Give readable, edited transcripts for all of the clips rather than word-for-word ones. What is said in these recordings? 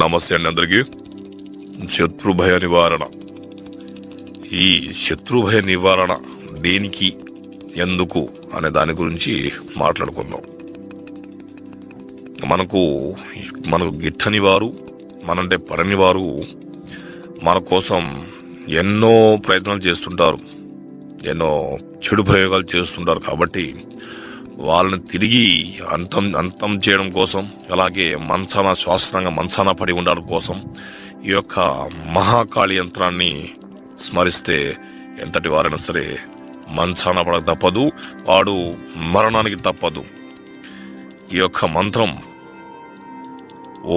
నమస్తే అండి అందరికీ. శత్రుభయ నివారణ. ఈ శత్రుభయ నివారణ దేనికి, ఎందుకు అనే దాని గురించి మాట్లాడుకుందాం. మనకు గిట్టని వారు, మనంటే పడని వారు మన కోసం ఎన్నో ప్రయత్నాలు చేస్తుంటారు, ఎన్నో చెడు ప్రయోగాలు చేస్తుంటారు. కాబట్టి వాళ్ళని తిరిగి అంతం చేయడం కోసం, అలాగే శాశ్వతంగా మంచాన పడి ఉండడం కోసం ఈ యొక్క మహాకాళి యంత్రాన్ని స్మరిస్తే ఎంతటి వారైనా సరే మంచాన పడక తప్పదు, వాడు మరణానికి తప్పదు. ఈ యొక్క మంత్రం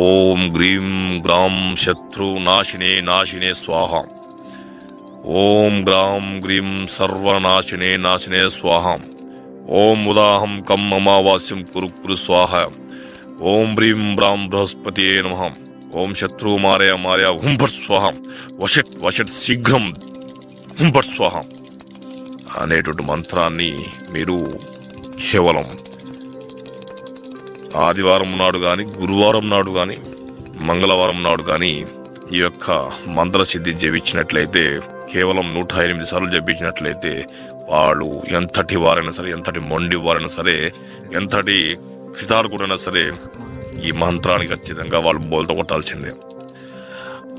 ఓం గ్రీం గ్రాం శత్రు నాశినే నాశినే స్వాహ, ఓం గ్రాం గ్రీం సర్వనాశినే నాశినే స్వాహ, ఓం ఉదాహం కం అమావాస్యం కురు కురు స్వాహ, ఓం బ్రీం బ్రాం బృహస్పతియే నమః, ఓం శత్రు మారయ మారయ హుంభట్ స్వాహ, వషట్ వషట్ శీఘ్రం హుంభట్ స్వాహ అనేటువంటి మంత్రాన్ని మీరు కేవలం ఆదివారం నాడు కానీ, గురువారం నాడు కానీ, మంగళవారం నాడు కానీ ఈ యొక్క మంత్ర సిద్ధి జపించినట్లయితే, కేవలం 108 సార్లు జపించినట్లయితే వాళ్ళు ఎంతటి వారైనా సరే, ఎంతటి మొండి వారైనా సరే, ఎంతటి కృతార్థుడైనా సరే ఈ మంత్రానికి ఖచ్చితంగా వాళ్ళు బోల్త కొట్టాల్సిందే.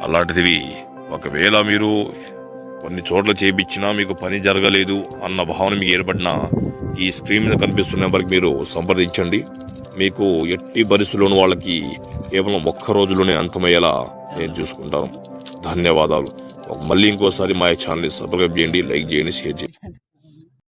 అలాంటిది ఒకవేళ మీరు కొన్ని చోట్ల చేయించినా మీకు పని జరగలేదు అన్న భావన మీకు ఏర్పడినా ఈ స్క్రీన్ మీద కనిపిస్తున్న నెంబర్కి మీరు సంప్రదించండి. మీకు ఎట్టి పరిస్థితుల్లోనూ వాళ్ళకి కేవలం ఒక్క రోజులోనే అంతమయ్యేలా నేను చూసుకుంటాను. ధన్యవాదాలు. మళ్ళీ ఇంకోసారి మా ఛానల్ని సబ్స్క్రైబ్ చేయండి, లైక్ చేయండి, షేర్ చేయండి.